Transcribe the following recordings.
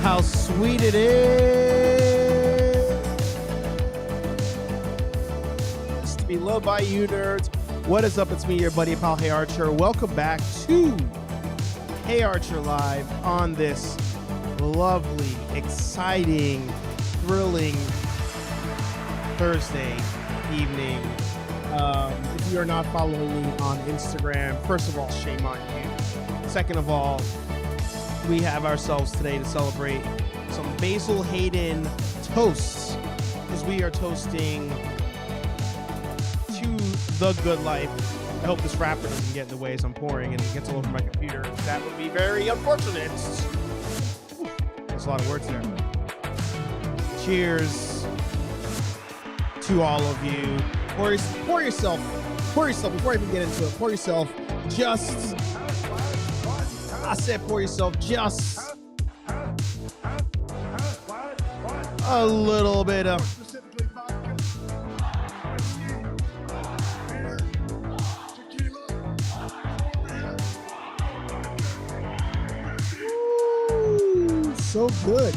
how sweet it is to be loved by you nerds. What is up? It's me, your buddy pal HeyArcher. Welcome back to HeyArcher Live on this lovely, exciting, thrilling Thursday evening. If you are not following me on Instagram, first of all, shame on you. Second of all, we have ourselves today to celebrate some Basil Hayden toasts, because we are toasting to the good life. I hope this wrapper doesn't get in the way as I'm pouring and it gets all over my computer. That would be very unfortunate. Whew, there's a lot of words there. Cheers to all of you. Pour yourself, before I even get into it, pour yourself just, I said pour yourself just a little bit of so good.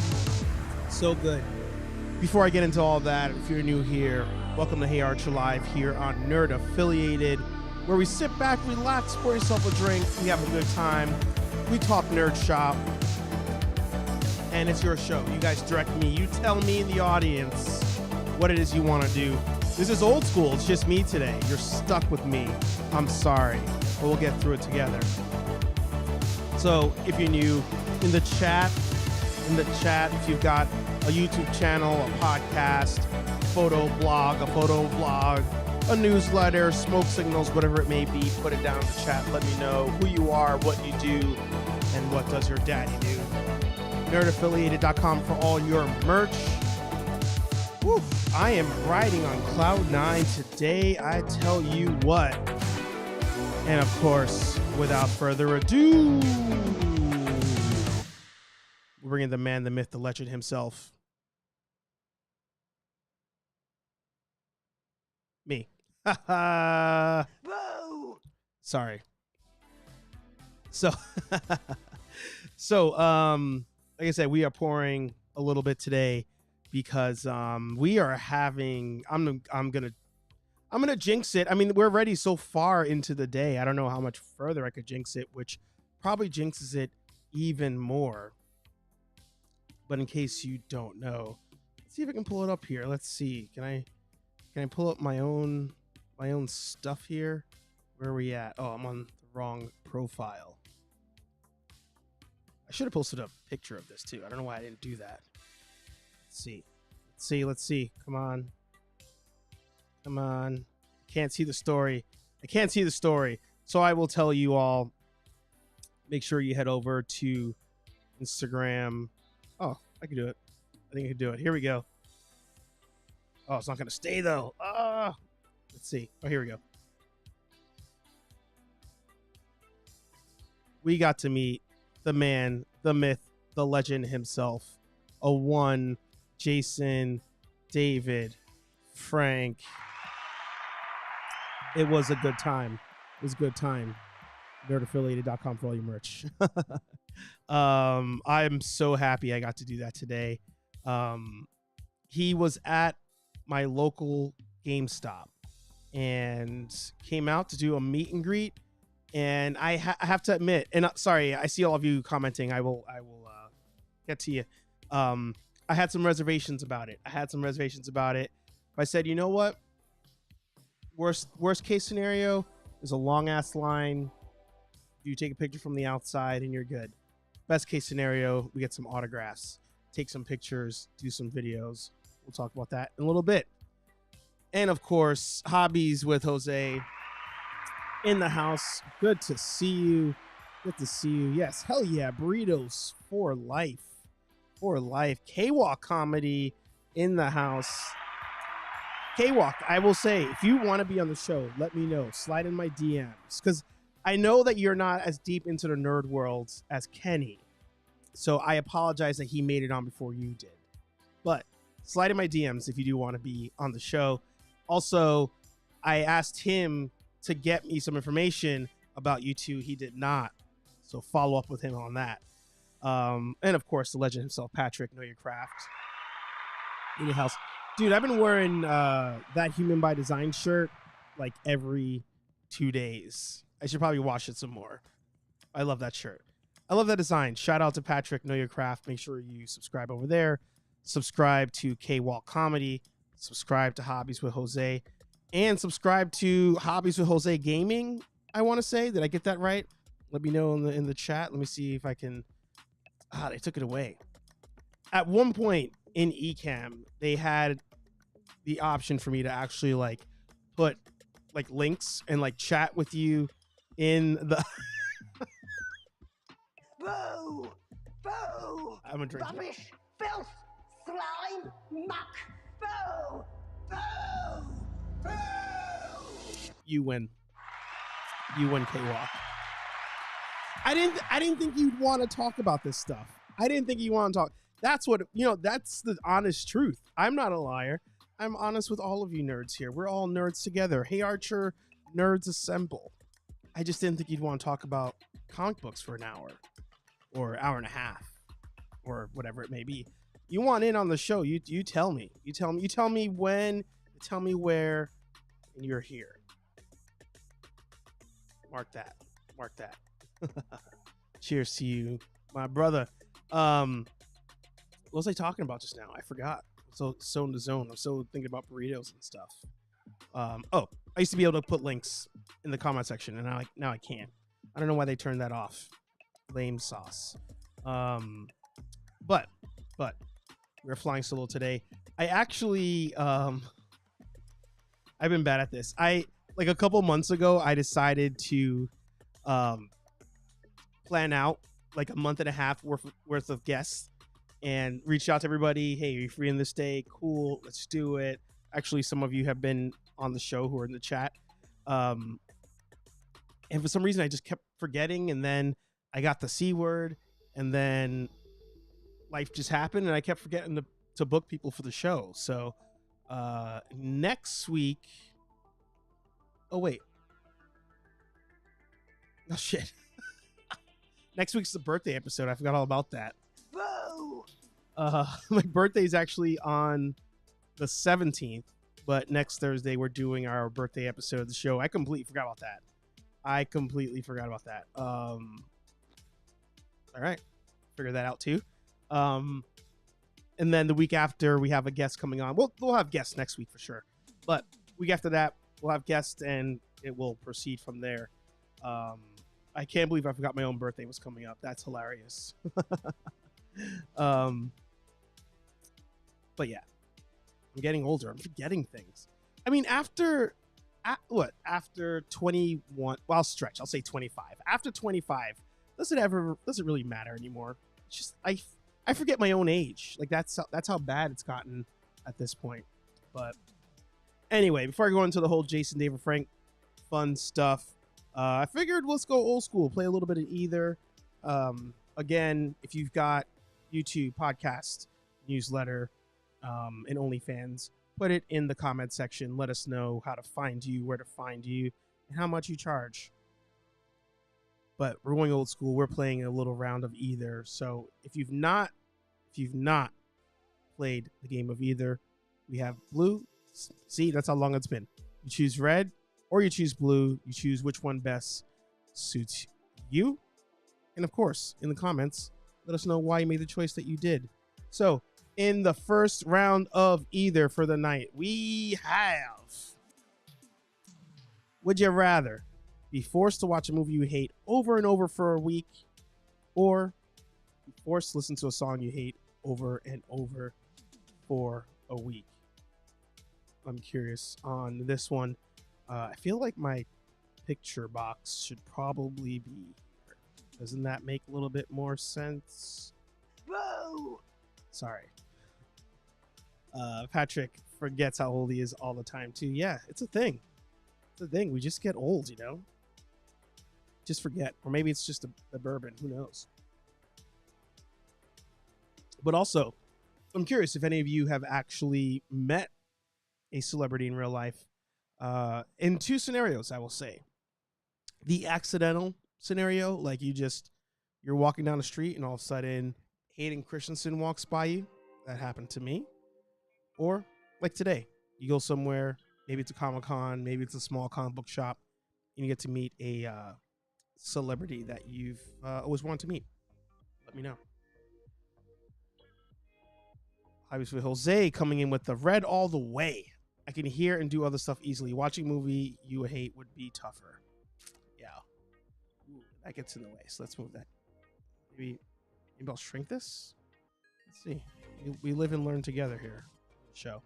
So good. Before I get into all that, if you're new here, welcome to HeyArcher Live here on Nerd Affiliated, where we sit back, relax, pour yourself a drink, we have a good time, we talk nerd shop, and it's your show. You guys direct me. You tell me in the audience what it is you want to do. This is old school. It's just me today. You're stuck with me. I'm sorry, but we'll get through it together. So if you're new, in the chat, if you've got a YouTube channel, a podcast, photo blog, a newsletter, smoke signals, whatever it may be, put it down in the chat. Let me know who you are, what you do, and what does your daddy do. Nerdaffiliated.com for all your merch. Woo, I am riding on cloud 9 today, I tell you what. And of course, without further ado, we're bringing the man, the myth, the legend himself. Me. Sorry. So, like I said, we are pouring a little bit today because we are having. I'm gonna jinx it. I mean, we're already so far into the day. I don't know how much further I could jinx it, which probably jinxes it even more. But in case you don't know, let's see if I can pull it up here. Let's see. Can I pull up my own stuff here? Where are we at? Oh, I'm on the wrong profile. I should have posted a picture of this too. I don't know why I didn't do that. Let's see. Come on. Can't see the story. I can't see the story. So I will tell you all, make sure you head over to Instagram. Oh, I can do it. I think I can do it. Here we go. Oh, it's not going to stay, though. Let's see. Oh, here we go. We got to meet the man, the myth, the legend himself. A one, Jason, David, Frank. It was a good time. Nerdaffiliated.com for all your merch. I'm so happy I got to do that today. He was at my local GameStop and came out to do a meet and greet. And I have to admit, and sorry, I see all of you commenting. I will get to you. I had some reservations about it. I said, you know what? Worst case scenario is a long ass line. You take a picture from the outside and you're good. Best case scenario, we get some autographs, take some pictures, do some videos. We'll talk about that in a little bit. And of course, Hobbies with Jose in the house. Good to see you. Yes, hell yeah. Burritos for life. K-Walk comedy in the house. K-Walk, I will say, if you want to be on the show, let me know. Slide in my DMs. Because I know that you're not as deep into the nerd world as Kenny. So I apologize that he made it on before you did. But slide in my DMs if you do want to be on the show. Also, I asked him to get me some information about you two. He did not. So follow up with him on that. And of course, the legend himself, Patrick, Know Your Craft. In the house. Dude, I've been wearing that Human by Design shirt like every 2 days. I should probably wash it some more. I love that shirt. I love that design. Shout out to Patrick, Know Your Craft. Make sure you subscribe over there. Subscribe to K-Wall Comedy. Subscribe to Hobbies with Jose. And subscribe to Hobbies with Jose Gaming, I want to say. Did I get that right? Let me know in the chat. Let me see if I can... they took it away. At one point in Ecamm, they had the option for me to actually like put like links and like chat with you in the... Boo! Boo! I'm gonna drink. Rubbish! Filth! Slime! Muck! Boo! Boo! Boo! You win. You win, K-Walk. I didn't think you'd want to talk about this stuff. I didn't think you want to talk. That's what, that's the honest truth. I'm not a liar. I'm honest with all of you nerds here. We're all nerds together. HeyArcher, nerds assemble. I just didn't think you'd want to talk about comic books for an hour or hour and a half or whatever it may be. You want in on the show, you tell me. You tell me when, you tell me where, and you're here. Mark that. Cheers to you, my brother. What was I talking about just now? I forgot. I'm so in the zone. I'm so thinking about burritos and stuff. I used to be able to put links in the comment section, and now I can't. I don't know why they turned that off. Lame sauce. But we're flying solo today. I actually I've been bad at this. Like a couple months ago, I decided to plan out like a month and a half worth of guests and reach out to everybody. Hey, are you free on this day? Cool, let's do it. Actually, some of you have been on the show who are in the chat. And for some reason, I just kept forgetting. And then I got the C word. And then life just happened. And I kept forgetting to book people for the show. So next week... Oh, wait. Oh, shit. Next week's the birthday episode. I forgot all about that. Boo! My birthday is actually on the 17th, but next Thursday we're doing our birthday episode of the show. I completely forgot about that. All right. Figure that out too. And then the week after we have a guest coming on. We'll have guests next week for sure. But week after that, we'll have guests and it will proceed from there. I can't believe I forgot my own birthday was coming up. That's hilarious. But yeah, I'm getting older. I'm forgetting things. I mean, after 21, well, I'll stretch. I'll say 25. After 25, does it really matter anymore? It's just, I forget my own age. Like that's how bad it's gotten at this point. But anyway, before I go into the whole Jason David Frank fun stuff, I figured let's go old school, play a little bit of either. Again, if you've got YouTube, podcast, newsletter, and OnlyFans, put it in the comment section. Let us know how to find you, where to find you, and how much you charge. But we're going old school. We're playing a little round of either. So if you've not played the game of either, we have blue. See, that's how long it's been. You choose red or you choose blue. You choose which one best suits you. And of course, in the comments, let us know why you made the choice that you did. So in the first round of either for the night, we have... Would you rather be forced to watch a movie you hate over and over for a week, or be forced to listen to a song you hate over and over for a week? I'm curious on this one. I feel like my picture box should probably be here. Doesn't that make a little bit more sense? Boo! Sorry. Patrick forgets how old he is all the time too. Yeah, it's a thing. It's a thing. We just get old, you know? Just forget. Or maybe it's just the bourbon. Who knows? But also, I'm curious if any of you have actually met a celebrity in real life. In two scenarios, I will say. The accidental scenario, like you're You're walking down the street and all of a sudden Hayden Christensen walks by you. That happened to me. Or like today, you go somewhere, maybe it's a Comic-Con, maybe it's a small comic book shop, and you get to meet a celebrity that you've always wanted to meet. Let me know. Obviously, Jose coming in with the red all the way. I can hear and do other stuff easily. Watching a movie you hate would be tougher. Yeah. Ooh, that gets in the way, so let's move that. Maybe I'll shrink this? Let's see. We live and learn together here. Show.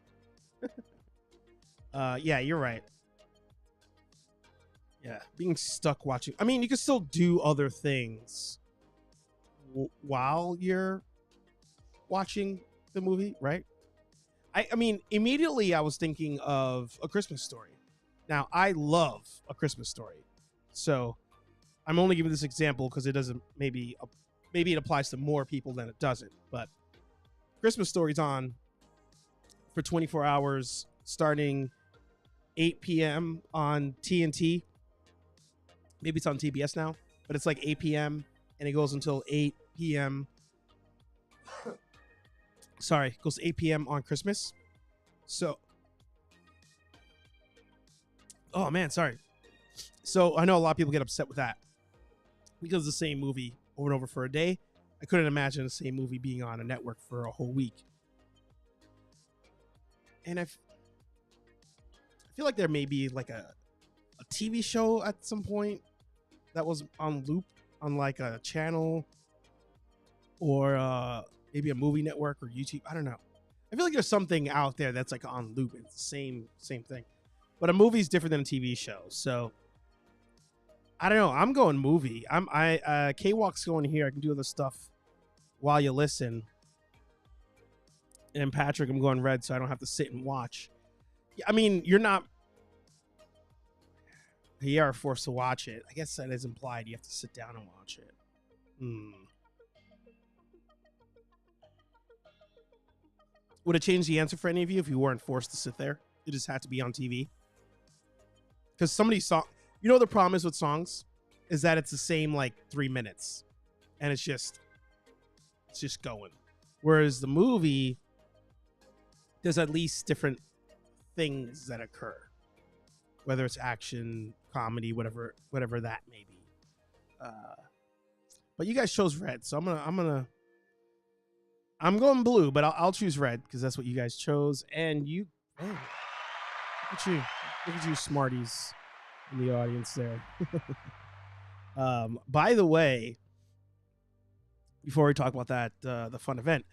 Yeah, you're right. Yeah, being stuck watching. I mean, you can still do other things while you're watching the movie, right? I mean, immediately I was thinking of A Christmas Story. Now, I love A Christmas Story. So I'm only giving this example because it doesn't, maybe it applies to more people than it doesn't. But Christmas Story's on for 24 hours starting 8 p.m. on TNT. Maybe it's on TBS now, but it's like 8 p.m. and it goes until 8 p.m. Sorry, it goes to 8 p.m. on Christmas. So, oh man, sorry. So I know a lot of people get upset with that because it's the same movie over and over for a day. I couldn't imagine the same movie being on a network for a whole week. And I feel like there may be like a TV show at some point that was on loop on like a channel or maybe a movie network or YouTube. I don't know. I feel like there's something out there that's like on loop. It's the same thing. But a movie's different than a TV show. So I don't know. I'm going movie. K-Walk's going here. I can do other stuff while you listen. And Patrick, I'm going red so I don't have to sit and watch. I mean, you're not. You are forced to watch it. I guess that is implied. You have to sit down and watch it. Would it change the answer for any of you if you weren't forced to sit there? It just had to be on TV. Because somebody's song, you know, the problem is with songs is that it's the same like 3 minutes, and it's just going. Whereas the movie, there's at least different things that occur, whether it's action, comedy, whatever that may be. But you guys chose red, so I'm going blue, but I'll choose red because that's what you guys chose. And you, oh, look at you smarties in the audience there. By the way, before we talk about that, the fun event,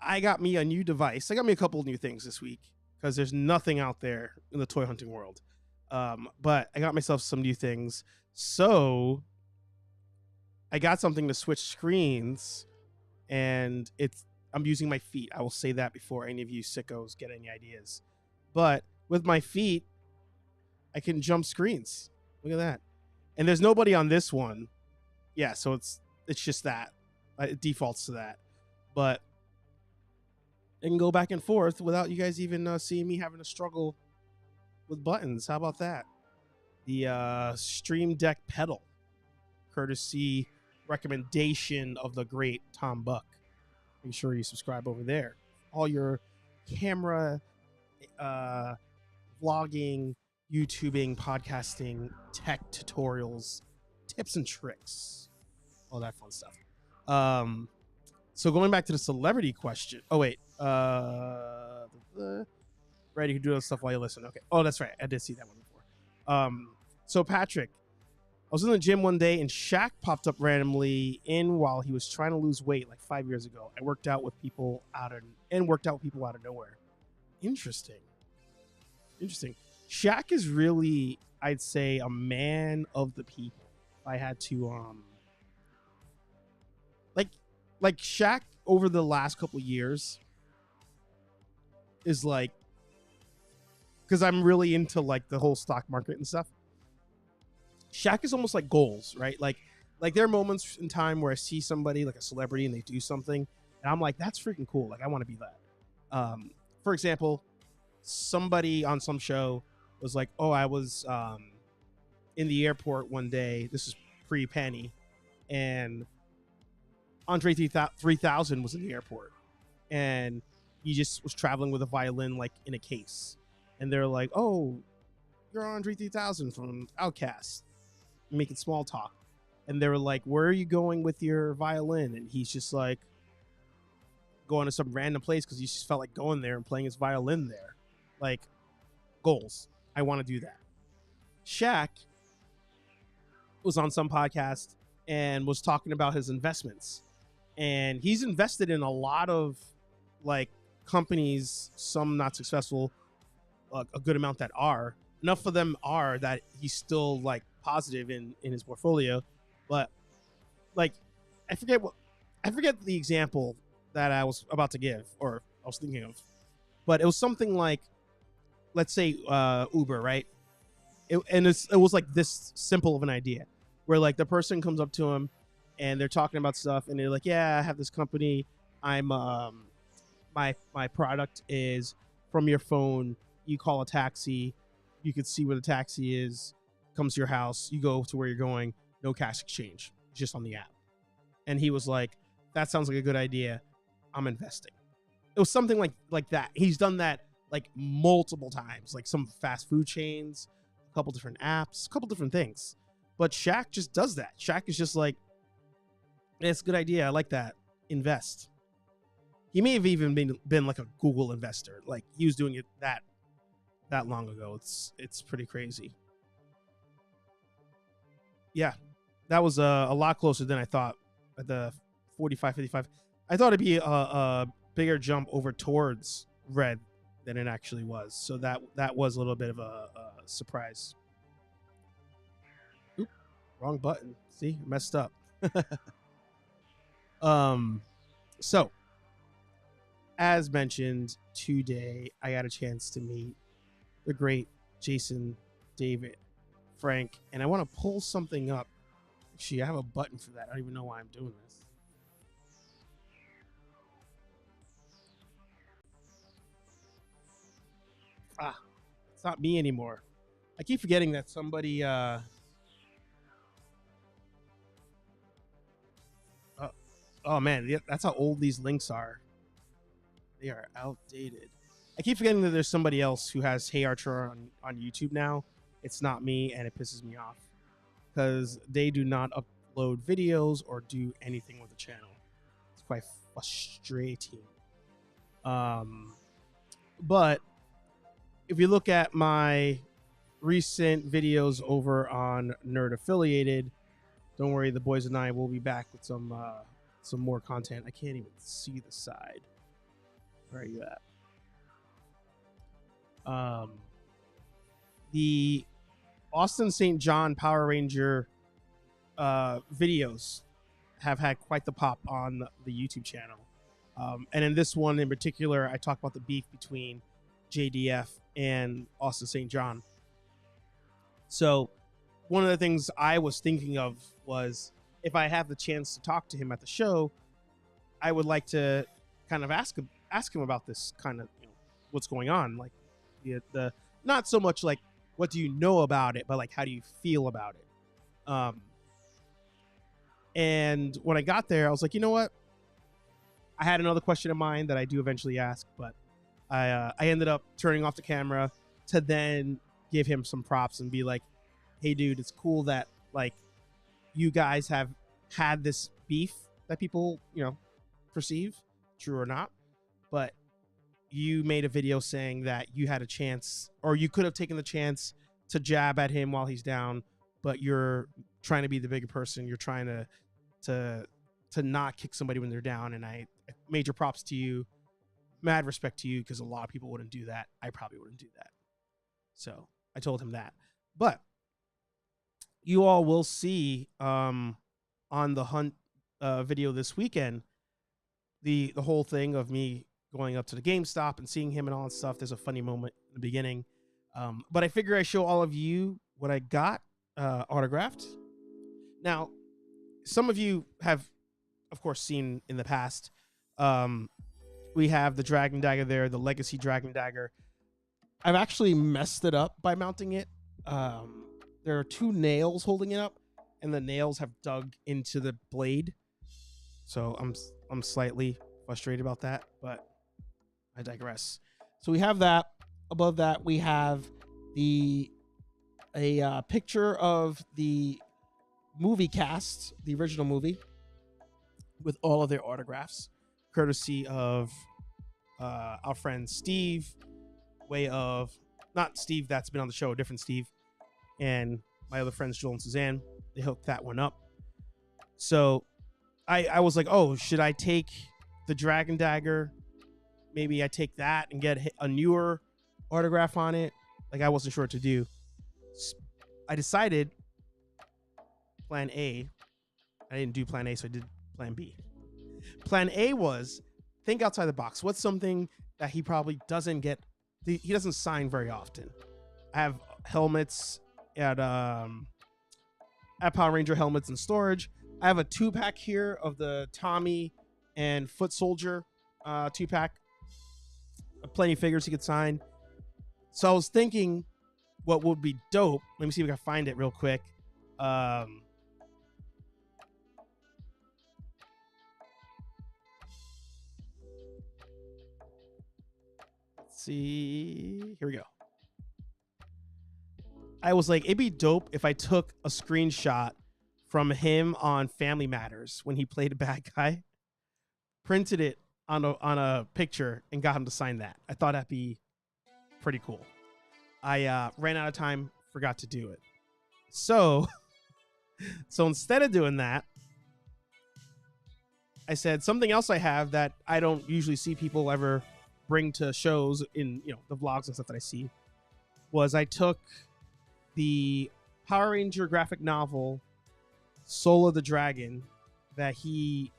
I got me a new device. I got me a couple of new things this week because there's nothing out there in the toy hunting world. But I got myself some new things. So I got something to switch screens, and I'm using my feet. I will say that before any of you sickos get any ideas. But with my feet, I can jump screens. Look at that. And there's nobody on this one. Yeah, so it's just that. It defaults to that. But I can go back and forth without you guys even seeing me having to struggle with buttons. How about that? The Stream Deck pedal, courtesy recommendation of the great Tom Buck. Make sure you subscribe over there. All your camera, vlogging, YouTubing, podcasting, tech tutorials, tips and tricks, all that fun stuff. So going back to the celebrity question. Oh wait, right, you can do that stuff while you listen. Okay. Oh, that's right. I did see that one before. So Patrick, I was in the gym one day and Shaq popped up randomly in while he was trying to lose weight like 5 years ago. I worked out with people out of nowhere. Interesting. Shaq is really, I'd say, a man of the people. If I had to, like Shaq over the last couple years is like, because I'm really into like the whole stock market and stuff. Shaq is almost like goals, right? Like there are moments in time where I see somebody like a celebrity and they do something and I'm like, that's freaking cool. Like I want to be that. For example, somebody on some show was like, oh, I was in the airport one day. This is pre-Penny. And Andre 3000 was in the airport, and he just was traveling with a violin like in a case, and they're like, "Oh, you're Andre 3000 from Outcast," making small talk, and they were like, "Where are you going with your violin?" And he's just like going to some random place because he just felt like going there and playing his violin there. Like, goals. I want to do that. Shaq was on some podcast and was talking about his investments, and he's invested in a lot of like companies, some not successful, a good amount that are. Enough of them are that he's still like positive in his portfolio. But like, I forget the example that I was about to give, or I was thinking of, but it was something like, let's say Uber, right? It was like this simple of an idea where like the person comes up to him and they're talking about stuff, and they're like, "Yeah, I have this company. I'm my product is from your phone. You call a taxi, you could see where the taxi is, comes to your house, you go to where you're going, no cash exchange, just on the app." And he was like, "That sounds like a good idea. I'm investing." It was something like that. He's done that like multiple times, like some fast food chains, a couple different apps, a couple different things. But Shaq just does that. Shaq is just like, "It's a good idea. I like that. Invest." He may have even been like a Google investor. Like, he was doing it that long ago. It's pretty crazy. Yeah, that was a lot closer than I thought at the 45-55. I thought it'd be a bigger jump over towards red than it actually was. So that was a little bit of a surprise. Oop, wrong button. See, messed up. So as mentioned, today I got a chance to meet the great Jason, David, Frank, and I want to pull something up. Actually, I have a button for that. I don't even know why I'm doing this. It's not me anymore. I keep forgetting that somebody oh man, that's how old these links are. They are outdated. I keep forgetting that there's somebody else who has HeyArcher on YouTube now. It's not me, and it pisses me off because they do not upload videos or do anything with the channel. It's quite frustrating. But if you look at my recent videos over on Nerd Affiliated, don't worry, the boys and I will be back with some more content. I can't even see the side. Where are you at? The Austin St. John Power Ranger videos have had quite the pop on the YouTube channel. And in this one in particular, I talk about the beef between JDF and Austin St. John. So one of the things I was thinking of was, if I have the chance to talk to him at the show, I would like to kind of ask him about this kind of, what's going on, like the not so much like what do you know about it, but like how do you feel about it. And when I got there, I was like, you know what, I had another question in mind that I do eventually ask, but I ended up turning off the camera to then give him some props and be like, "Hey dude, it's cool that like you guys have had this beef that people perceive, true or not, but you made a video saying that you had a chance, or you could have taken the chance to jab at him while he's down, but you're trying to be the bigger person. You're trying to not kick somebody when they're down, and I major props to you, mad respect to you, because a lot of people wouldn't do that. I probably wouldn't do that." So I told him that. But you all will see on the Hunt video this weekend the whole thing of me going up to the GameStop and seeing him and all that stuff. There's a funny moment in the beginning. But I figure I show all of you what I got autographed. Now, some of you have, of course, seen in the past. We have the Dragon Dagger there, the Legacy Dragon Dagger. I've actually messed it up by mounting it. There are two nails holding it up, and the nails have dug into the blade. So I'm slightly frustrated about that, but I digress. So we have that. Above that, we have a picture of the movie cast, the original movie, with all of their autographs, courtesy of our friend Steve, way of not Steve that's been on the show, a different Steve, and my other friends Joel and Suzanne. They hooked that one up. So I was like, oh, should I take the Dragon Dagger? Maybe I take that and get a newer autograph on it. Like, I wasn't sure what to do. I decided plan A. I didn't do plan A, so I did plan B. Plan A was think outside the box. What's something that he probably doesn't get? He doesn't sign very often. I have helmets at Power Ranger helmets in storage. I have a 2-pack here of the Tommy and Foot Soldier 2-pack. Plenty of figures he could sign. So I was thinking what would be dope. Let me see if I can find it real quick. Let's see. Here we go. I was like, it'd be dope if I took a screenshot from him on Family Matters when he played a bad guy, printed it on a picture, and got him to sign that. I thought that'd be pretty cool. I ran out of time, forgot to do it. So instead of doing that, I said something else I have that I don't usually see people ever bring to shows in, the vlogs and stuff that I see, was I took the Power Ranger graphic novel Soul of the Dragon that he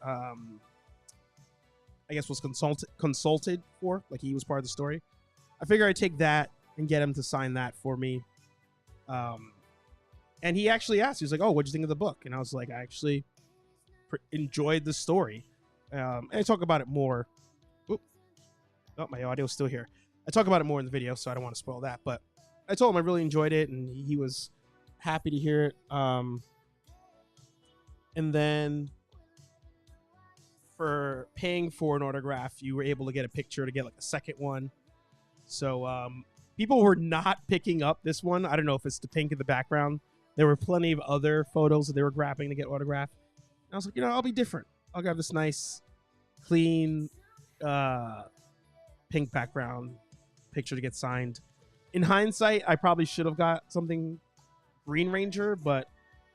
I guess was consulted for, like he was part of the story. I figure I'd take that and get him to sign that for me. And he actually asked, he was like, oh, what'd you think of the book? And I was like, I actually enjoyed the story. And I talk about it more. Oop. Oh, my audio's still here. I talk about it more in the video, so I don't want to spoil that. But I told him I really enjoyed it, and he was happy to hear it. And then for paying for an autograph, you were able to get a picture to get like a second one. So people were not picking up this one. I don't know if it's the pink in the background. There were plenty of other photos that they were grabbing to get autographed. And I was like, I'll be different. I'll grab this nice, clean, pink background picture to get signed. In hindsight, I probably should have got something Green Ranger, but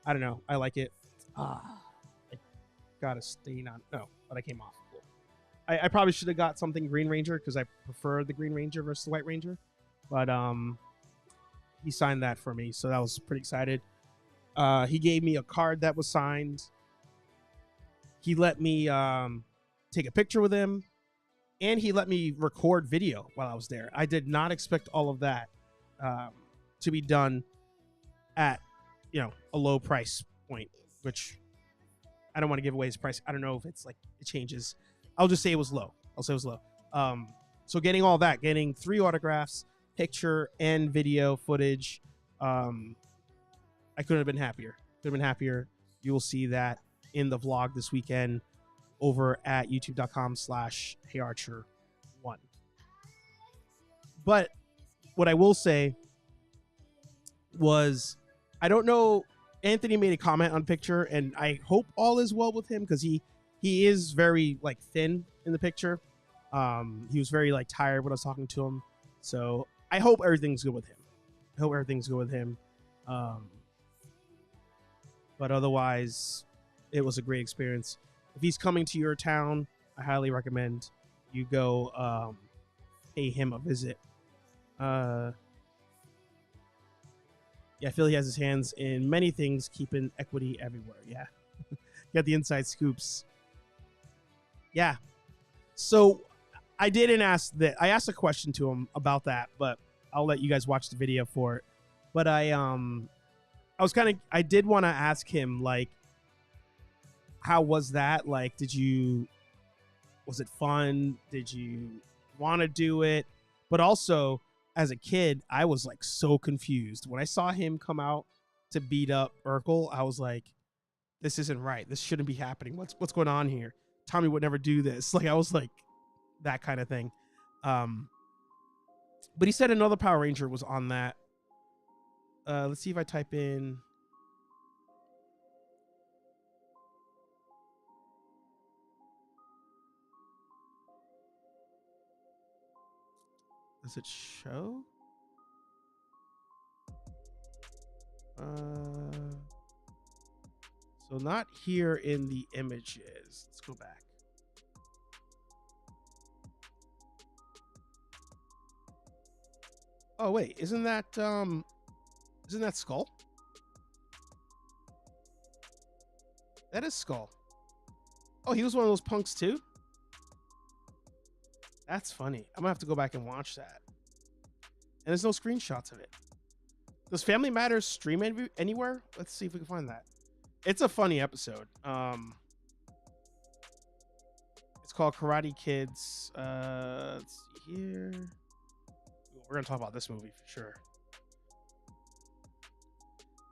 I don't know. I like it. I got a stain on. No, but I came off. Cool. I probably should have got something Green Ranger because I prefer the Green Ranger versus the White Ranger. But he signed that for me, so that was pretty excited. He gave me a card that was signed. He let me take a picture with him, and he let me record video while I was there. I did not expect all of that to be done at a low price point, which I don't want to give away his price. I don't know if it's like it changes. I'll just say it was low. So getting all that, getting 3 autographs, picture and video footage, I couldn't have been happier. You will see that in the vlog this weekend over at youtube.com/HeyArcher1. But what I will say was, I don't know, Anthony made a comment on picture, and I hope all is well with him because he is very like thin in the picture. He was very like tired when I was talking to him. So I hope everything's good with him. But otherwise, it was a great experience. If he's coming to your town, I highly recommend you go pay him a visit. Yeah, I feel he has his hands in many things, keeping equity everywhere. Yeah. Got the inside scoops. Yeah. So I didn't ask that. I asked a question to him about that, but I'll let you guys watch the video for it. But I did want to ask him, like, how was that? Like, was it fun? Did you want to do it? But also, as a kid, I was like so confused. When I saw him come out to beat up Urkel, I was like, this isn't right. This shouldn't be happening. What's going on here? Tommy would never do this. Like I was like that kind of thing. But he said another Power Ranger was on that. Let's see if I type in. Does it show? So not here in the images. Let's go back. Oh wait, isn't that Skull? That is Skull. Oh, he was one of those punks too? That's funny. I'm gonna have to go back and watch that. And there's no screenshots of it. Does Family Matters stream anywhere? Let's see if we can find that. It's a funny episode. It's called Karate Kids. Let's see here. We're gonna talk about this movie for sure.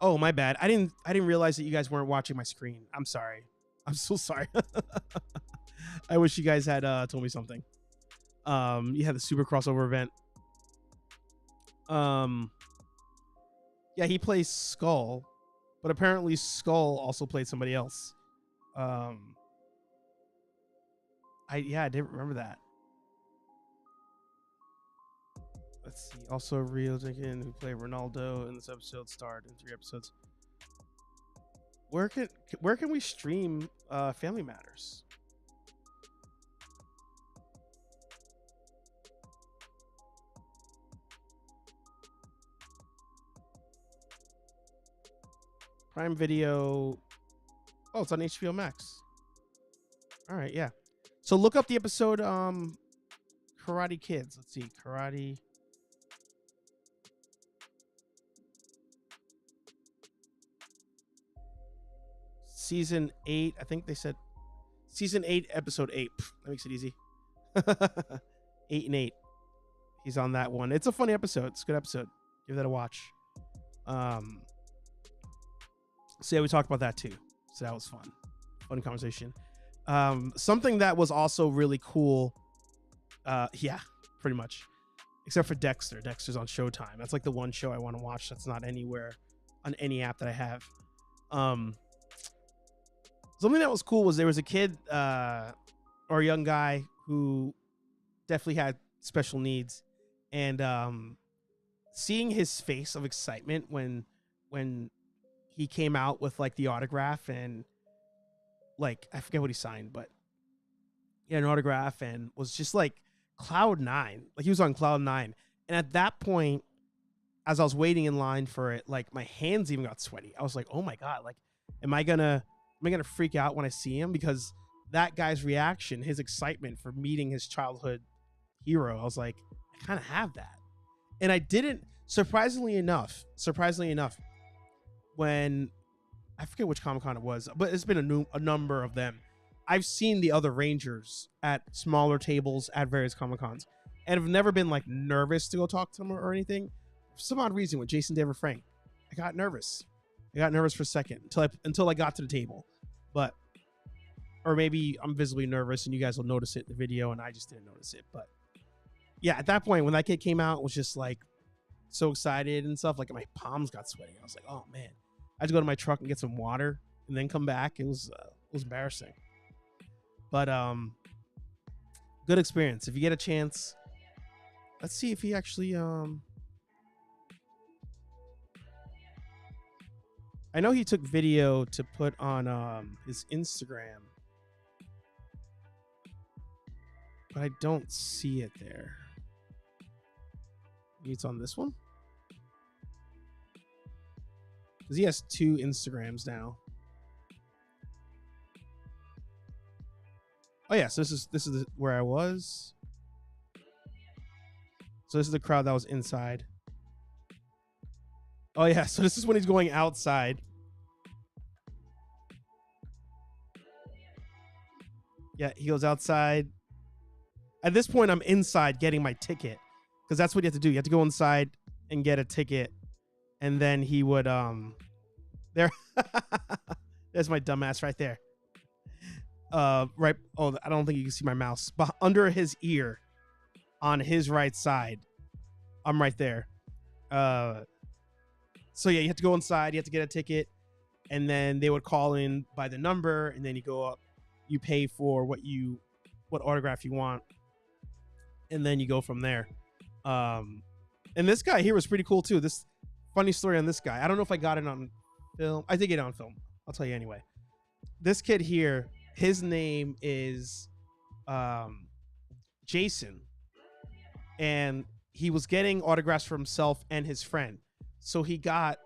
Oh, my bad. I didn't realize that you guys weren't watching my screen. I'm sorry. I'm so sorry. I wish you guys had told me something. You had the super crossover event. Yeah, he plays Skull, but apparently Skull also played somebody else. I didn't remember that. Let's see. Also, Rio Jenkins, who played Ronaldo in this episode, starred in 3 episodes. Where can we stream Family Matters? Prime Video. Oh, it's on HBO Max. All right, yeah. So look up the episode Karate Kids. Let's see. Karate Season 8. I think they said Season 8, Episode 8. That makes it easy. 8 and 8. He's on that one. It's a funny episode. It's a good episode. Give that a watch. So yeah, we talked about that too. So that was fun. Fun conversation. Something that was also really cool. Yeah, pretty much. Except for Dexter. Dexter's on Showtime. That's like the one show I want to watch that's not anywhere on any app that I have. Something that was cool was there was a kid or a young guy who definitely had special needs, and seeing his face of excitement when he came out with like the autograph, and like I forget what he signed, but he had an autograph and was just like cloud 9. Like he was on cloud 9. And at that point, as I was waiting in line for it, like my hands even got sweaty. I was like, oh my God, like am I gonna freak out when I see him? Because that guy's reaction, his excitement for meeting his childhood hero, I was like, I kind of have that. And I didn't, surprisingly enough, when I forget which Comic-Con it was, but it's been a number of them. I've seen the other Rangers at smaller tables at various Comic-Cons, and have never been like nervous to go talk to them or anything. For some odd reason, with Jason David Frank, I got nervous. For a second until I got to the table, but or maybe I'm visibly nervous and you guys will notice it in the video and I just didn't notice it. But yeah, at that point when that kid came out, it was just like so excited and stuff. Like my palms got sweaty. I was like, oh man, I had to go to my truck and get some water and then come back. It was embarrassing, but good experience. If you get a chance, let's see if he actually I know he took video to put on his Instagram, but I don't see it there. Maybe it's on this one? Because he has 2 Instagrams now. Oh yeah, so this is where I was. So this is the crowd that was inside. Oh yeah, so this is when he's going outside. Yeah, he goes outside. At this point, I'm inside getting my ticket, because that's what you have to do. You have to go inside and get a ticket, and then he would there. There's my dumbass right there. right. Oh, I don't think you can see my mouse, but under his ear, on his right side, I'm right there. So yeah, you have to go inside. You have to get a ticket, and then they would call in by the number, and then you go up. You pay for what autograph you want, and then you go from there. And this guy here was pretty cool too. This funny story on this guy. I don't know if I got it on film. I did get it on film. I'll tell you anyway. This kid here, his name is Jason, and he was getting autographs for himself and his friend. So he got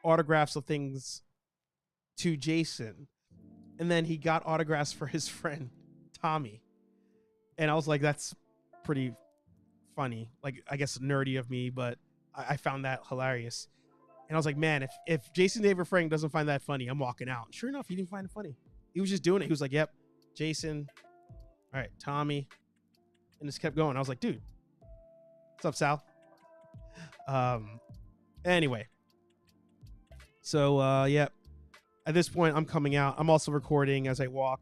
autographs of things to Jason, and then he got autographs for his friend Tommy. And I was like, that's pretty funny. Like, I guess nerdy of me, but I found that hilarious. And I was like, man, if Jason David Frank doesn't find that funny, I'm walking out. And sure enough, he didn't find it funny. He was just doing it. He was like, yep, Jason. All right, Tommy. And just kept going. I was like, dude, what's up, Sal? Anyway. So, yeah. At this point, I'm coming out. I'm also recording as I walk.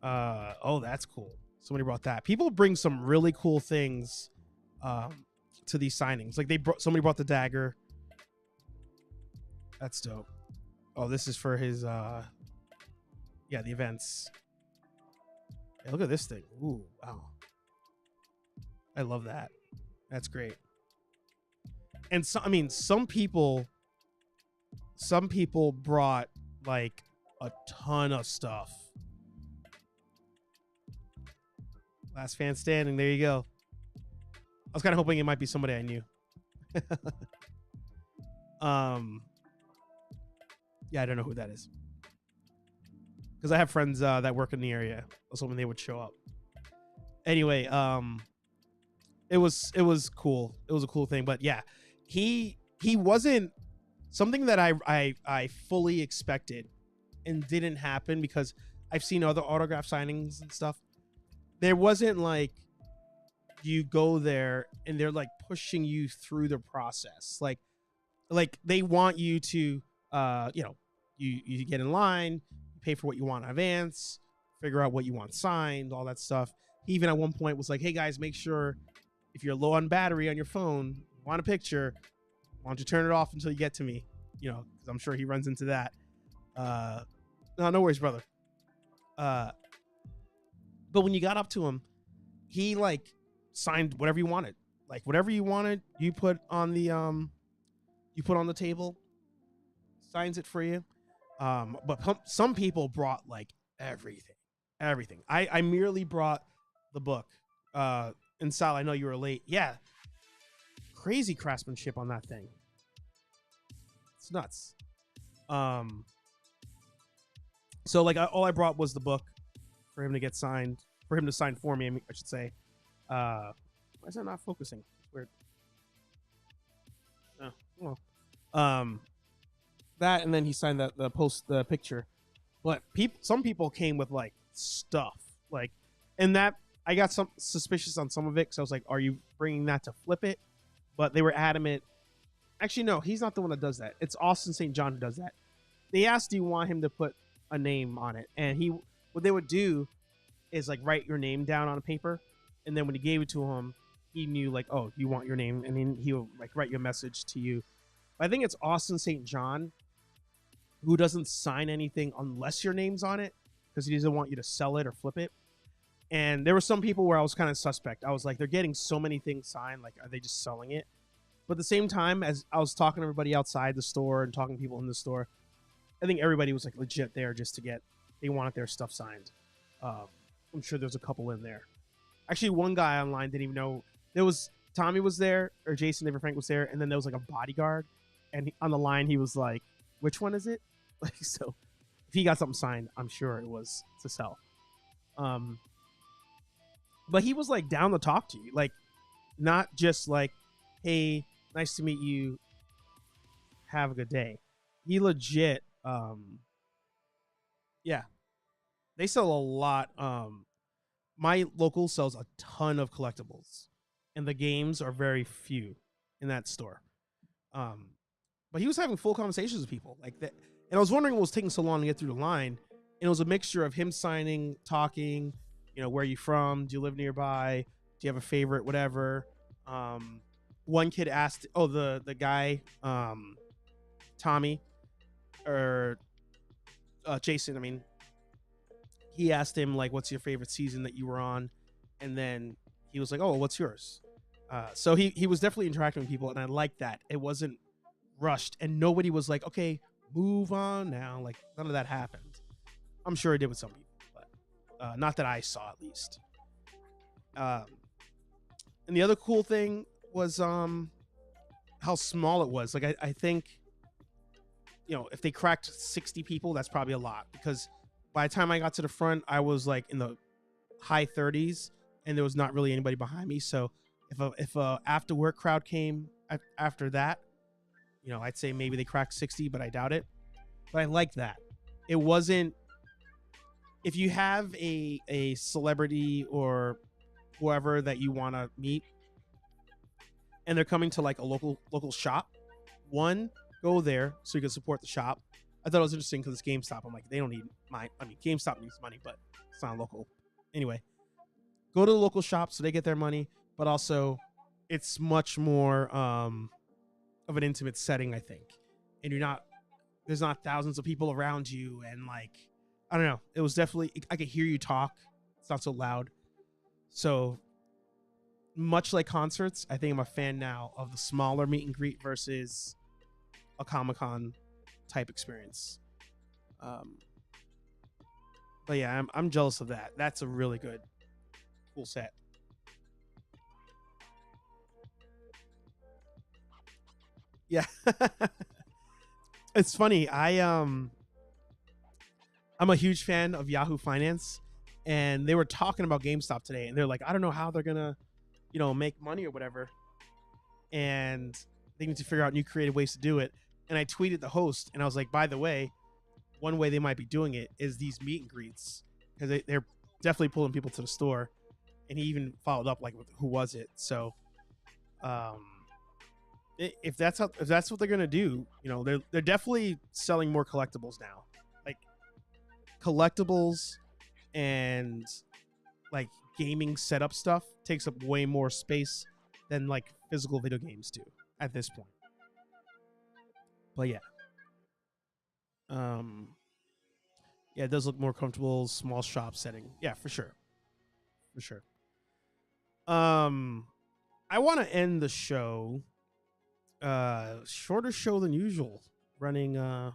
Oh, that's cool. Somebody brought that. People bring some really cool things to these signings. Like somebody brought the dagger. That's dope. Oh, this is for his the events. Yeah, look at this thing. Ooh, wow. I love that. That's great. And so, I mean, some people brought like a ton of stuff. Last fan standing. There you go. I was kind of hoping it might be somebody I knew. Yeah, I don't know who that is. Because I have friends that work in the area. I was hoping they would show up. Anyway, it was cool. It was a cool thing. But yeah, he wasn't something that I fully expected and didn't happen, because I've seen other autograph signings and stuff. There wasn't like you go there and they're like pushing you through the process. Like they want you to, you get in line, you pay for what you want in advance, figure out what you want signed, all that stuff. He even at one point was like, hey guys, make sure if you're low on battery on your phone, want a picture, why don't you turn it off until you get to me? You know, because I'm sure he runs into that. No worries, brother. But when you got up to him, he like signed whatever you wanted. Like whatever you wanted, you put on the table, signs it for you. But some people brought like everything. I merely brought the book. And Sal, I know you were late. Yeah. Crazy craftsmanship on that thing. It's nuts. So like all I brought was the book for him to get signed, for him to sign for me, I should say. Why is that not focusing? It's weird. Oh, well. That, and then he signed the picture. But some people came with like stuff, like, and that I got some suspicious on some of it, because I was like, are you bringing that to flip it? But they were adamant. Actually, no, he's not the one that does that. It's Austin St. John who does that. They asked, do you want him to put a name on it? And what they would do is like write your name down on a paper, and then when he gave it to him, he knew like, oh, you want your name, and then he would like write your message to you. But I think it's Austin St. John who doesn't sign anything unless your name's on it, because he doesn't want you to sell it or flip it. And there were some people where I was kind of suspect. I was like, they're getting so many things signed, like, are they just selling it? But at the same time, as I was talking to everybody outside the store and talking to people in the store, I think everybody was like legit there just to they wanted their stuff signed. I'm sure there's a couple in there. Actually, one guy online didn't even know Tommy was there, or Jason David Frank was there, and then there was like a bodyguard, and on the line he was like, which one is it? Like, so if he got something signed, I'm sure it was to sell. But he was like down to talk to you, like not just like, hey, nice to meet you, have a good day. He legit, yeah, they sell a lot. My local sells a ton of collectibles, and the games are very few in that store. But he was having full conversations with people like that, and I was wondering what was taking so long to get through the line. And it was a mixture of him signing, talking, where are you from? Do you live nearby? Do you have a favorite? Whatever. One kid asked, the guy, Tommy, or Jason, I mean, he asked him, like, what's your favorite season that you were on? And then he was like, oh, what's yours? So he was definitely interacting with people, and I liked that. It wasn't rushed, and nobody was like, okay, move on now. Like, none of that happened. I'm sure it did with some people, but not that I saw, at least. And the other cool thing was how small it was. Like, I think, if they cracked 60 people, that's probably a lot, because by the time I got to the front, I was like in the high 30s, and there was not really anybody behind me. So if a after work crowd came after that, I'd say maybe they cracked 60, but I doubt it. But I like that. It wasn't, if you have a celebrity or whoever that you want to meet, and they're coming to like a local shop, one, go there so you can support the shop. I thought it was interesting because it's GameStop. I'm like, they don't need GameStop needs money, but it's not local. Anyway, go to the local shop so they get their money, but also it's much more of an intimate setting, I think. And there's not thousands of people around you, and like, I don't know. It was definitely, I could hear you talk. It's not so loud. So much like concerts, I think I'm a fan now of the smaller meet and greet versus a Comic-Con type experience. But yeah, I'm jealous of that. That's a really cool set. Yeah. It's funny. I'm a huge fan of Yahoo Finance, and they were talking about GameStop today, and they're like, I don't know how they're gonna, make money or whatever, and they need to figure out new creative ways to do it. And I tweeted the host, and I was like, by the way, one way they might be doing it is these meet and greets, because they're definitely pulling people to the store. And he even followed up like, with who was it? So, if that's what they're gonna do, they're definitely selling more collectibles now. Like, collectibles and like gaming setup stuff takes up way more space than like physical video games do at this point. But yeah. Yeah, it does look more comfortable, small shop setting. Yeah, for sure. For sure. I want to end the show shorter show than usual, by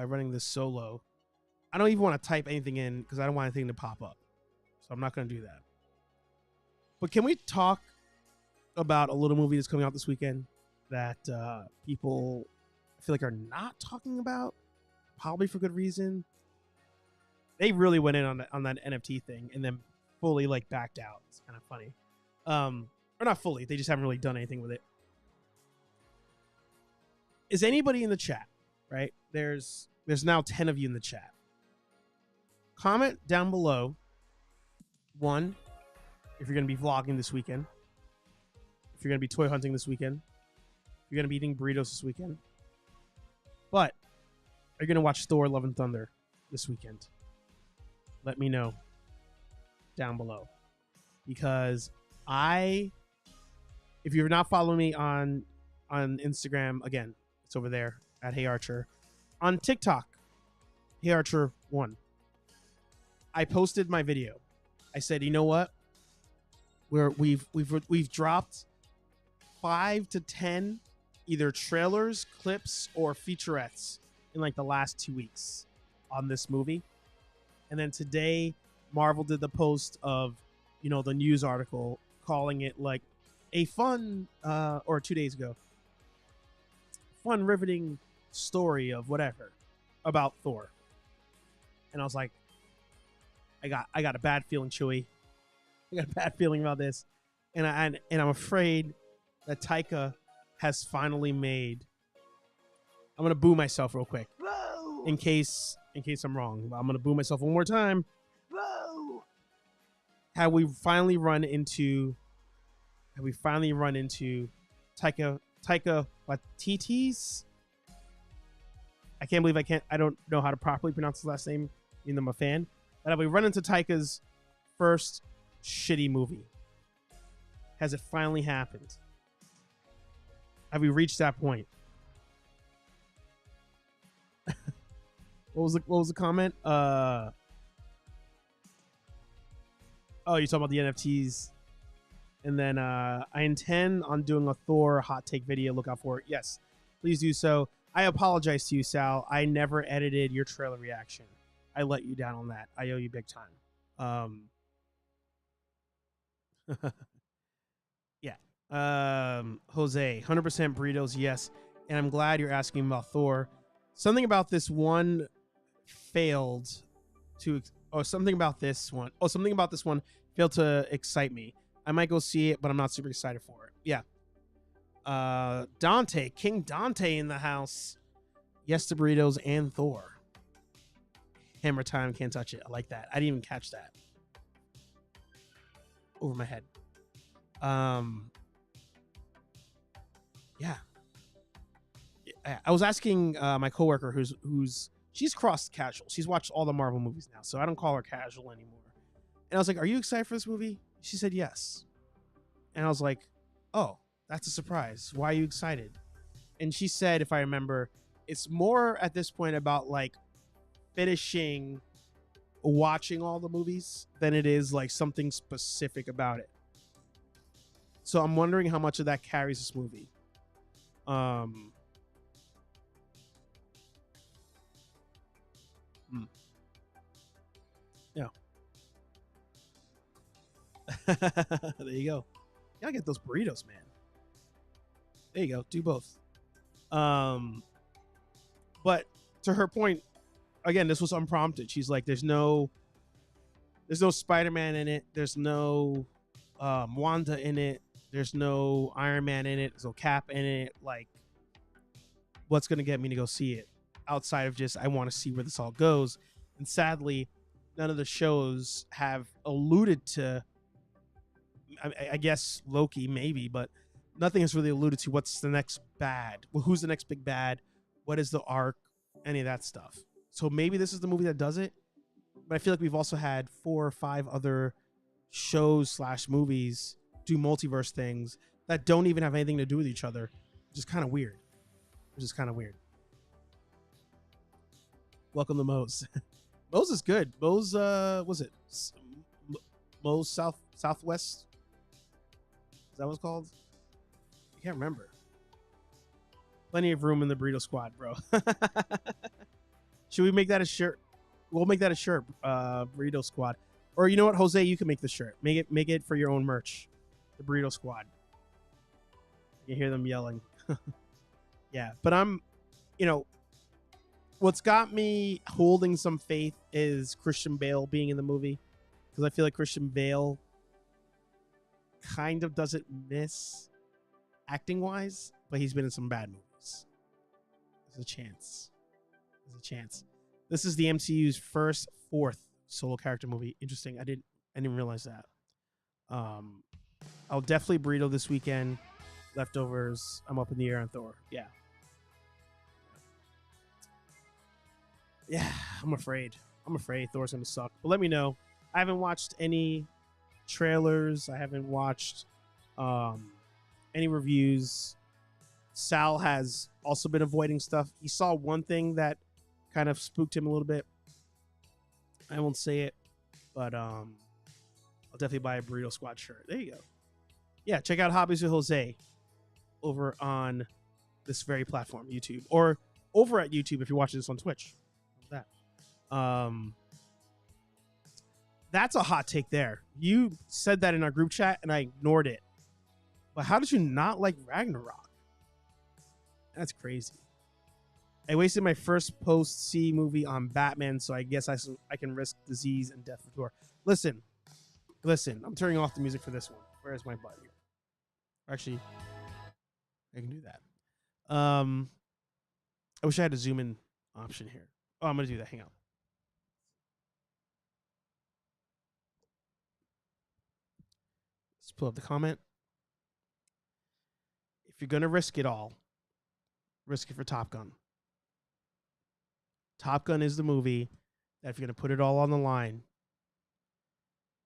running this solo. I don't even want to type anything in because I don't want anything to pop up. So I'm not going to do that. But can we talk about a little movie that's coming out this weekend that people, I feel like, are not talking about, probably for good reason? They really went in on that NFT thing and then fully like backed out. It's kind of funny. Or not fully, they just haven't really done anything with it. Is anybody in the chat, right? There's now 10 of you in the chat. Comment down below, one, if you're going to be vlogging this weekend, if you're going to be toy hunting this weekend, if you're going to be eating burritos this weekend, but are you going to watch Thor: Love and Thunder this weekend? Let me know down below. Because if you're not following me on Instagram, again, it's over there at HeyArcher. On TikTok, HeyArcher1. I posted my video. I said, you know what? We've dropped 5 to 10 either trailers, clips, or featurettes in like the last 2 weeks on this movie. And then today, Marvel did the post of, the news article calling it like a fun, or 2 days ago, fun, riveting story of whatever about Thor. And I was like, I got a bad feeling, Chewie. I got a bad feeling about this, and I'm afraid that Taika has finally made. I'm gonna boo myself real quick, Boo! in case I'm wrong. I'm gonna boo myself one more time. Boo! Have we finally run into Taika Waititi's? I can't believe I don't know how to properly pronounce his last name. even though I'm a fan, that we run into Taika's first shitty movie. Has it finally happened? Have we reached that point? What was the comment? Oh, you're talking about the NFTs. And then I intend on doing a Thor hot take video. Look out for it. Yes, please do so. I apologize to you, Sal. I never edited your trailer reaction. I let you down on that. I owe you big time. Yeah. Jose, 100% burritos, yes. And I'm glad you're asking about Thor. Something about this one failed to... something about this one failed to excite me. I might go see it, but I'm not super excited for it. Yeah. Dante, King Dante in the house. Yes to burritos and Thor. Hammer time, can't touch it. I like that. I didn't even catch that. Over my head. Yeah. I was asking my coworker she's cross casual. She's watched all the Marvel movies now, so I don't call her casual anymore. And I was like, "Are you excited for this movie?" She said yes. And I was like, "Oh, that's a surprise. Why are you excited?" And she said, if I remember, it's more at this point about like finishing watching all the movies than it is like something specific about it. So I'm wondering how much of that carries this movie. Yeah. There you go. You gotta get those burritos, man. There you go. Do both. But to her point, again, this was unprompted. She's like, there's no Spider-Man in it. There's no Wanda in it. There's no Iron Man in it. There's no Cap in it. Like, what's going to get me to go see it outside of just I want to see where this all goes? And sadly, none of the shows have alluded to, I guess Loki maybe, but nothing has really alluded to what's the next bad. Well, who's the next big bad? What is the arc? Any of that stuff. So maybe this is the movie that does it. But I feel like we've also had 4 or 5 other shows / movies do multiverse things that don't even have anything to do with each other, which is kind of weird. Welcome to Moe's. Moe's is good. Moe's, was it Moe's Southwest? Is that what it's called? I can't remember. Plenty of room in the burrito squad, bro. Should we make that a shirt? We'll make that a shirt, burrito squad. Or you know what, Jose, you can make the shirt. Make it for your own merch. The burrito squad. You hear them yelling. Yeah, but what's got me holding some faith is Christian Bale being in the movie, because I feel like Christian Bale kind of doesn't miss acting wise, but he's been in some bad movies. There's a chance. This is the MCU's fourth solo character movie. Interesting. I didn't realize that. I'll definitely burrito this weekend. Leftovers. I'm up in the air on Thor. Yeah. I'm afraid Thor's gonna suck. But let me know. I haven't watched any trailers. I haven't watched any reviews. Sal has also been avoiding stuff. He saw one thing that kind of spooked him a little bit. I won't say it, but I'll definitely buy a Burrito Squad shirt. There you go. Yeah, check out Hobbies with Jose over on this very platform, YouTube, or over at YouTube if you're watching this on Twitch. That. That's a hot take there. You said that in our group chat and I ignored it. But how did you not like Ragnarok? That's crazy. I wasted my first post-C movie on Batman, so I guess I can risk disease and death for Thor. Listen. I'm turning off the music for this one. Where's my button here? Actually, I can do that. I wish I had a zoom in option here. Oh, I'm going to do that. Hang on. Let's pull up the comment. If you're going to risk it all, risk it for Top Gun. Top Gun is the movie that if you're going to put it all on the line,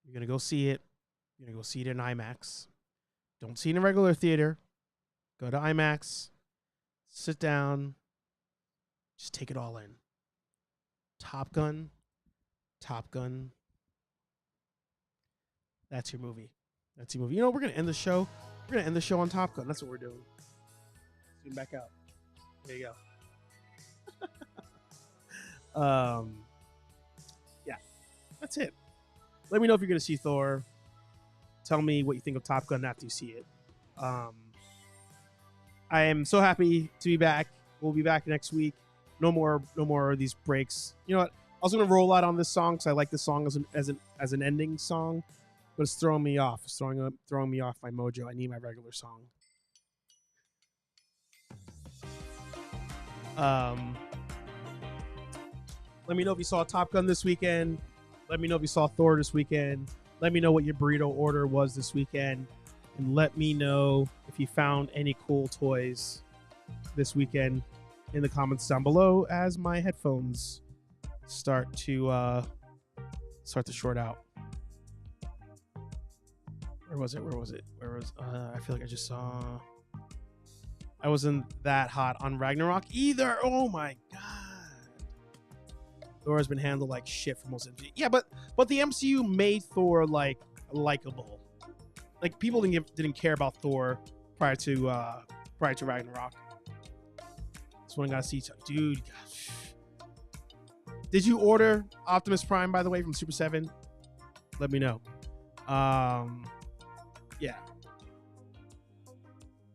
you're going to go see it. You're going to go see it in IMAX. Don't see it in a regular theater. Go to IMAX. Sit down. Just take it all in. Top Gun. Top Gun. That's your movie. That's your movie. You know, we're going to end the show. We're going to end the show on Top Gun. That's what we're doing. Zoom back out. There you go. Yeah. That's it. Let me know if you're going to see Thor. Tell me what you think of Top Gun after you see it. I am so happy to be back. We'll be back next week. No more of these breaks. You know what? I was gonna roll out on this song because I like this song as an ending song, but it's throwing me off. It's throwing me off my mojo. I need my regular song. Let me know if you saw Top Gun this weekend. Let me know if you saw Thor this weekend. Let me know what your burrito order was this weekend. And let me know if you found any cool toys this weekend in the comments down below as my headphones start to short out. Where was it? I feel like I just saw... I wasn't that hot on Ragnarok either. Oh my god. Thor has been handled like shit for most of the... Yeah, but the MCU made Thor like likable. Like people didn't care about Thor prior to Ragnarok. This one I gotta see, dude. Gosh. Did you order Optimus Prime, by the way, from Super 7? Let me know. Yeah.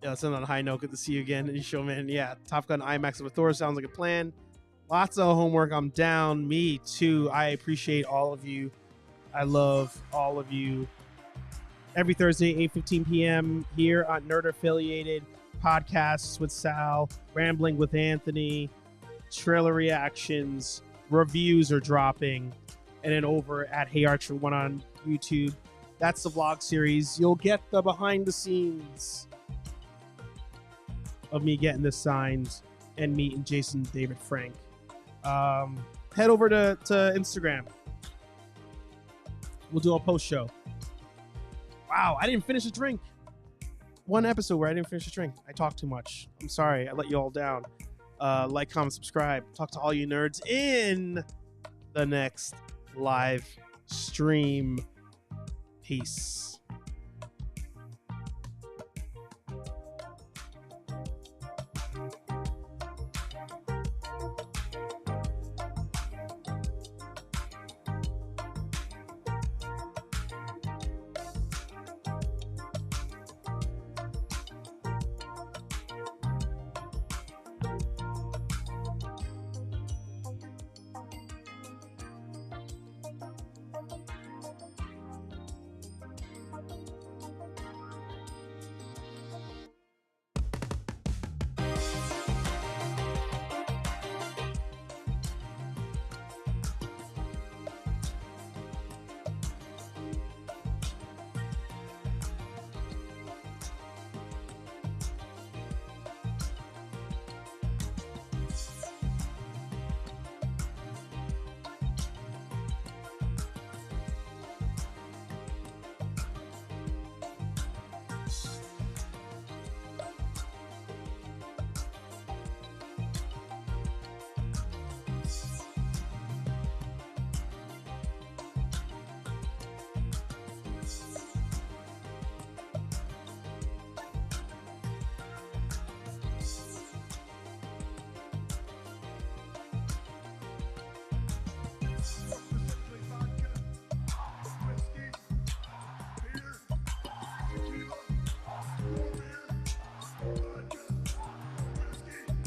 Let's end on a high note. Good to see you again, show man. Yeah, Top Gun IMAX with Thor sounds like a plan. Lots of homework. I'm down. Me too. I appreciate all of you. I love all of you. Every Thursday, 8:15 p.m. here on Nerd Affiliated Podcasts with Sal, Rambling with Anthony, trailer reactions, reviews are dropping, and then over at HeyArcher 1 on YouTube. That's the vlog series. You'll get the behind the scenes of me getting this signed and meeting Jason David Frank. Head over to Instagram. We'll do a post show. Wow, I didn't finish a drink. One episode where I didn't finish a drink. I talked too much. I'm sorry. I let you all down. Like, comment, subscribe. Talk to all you nerds in the next live stream. Peace.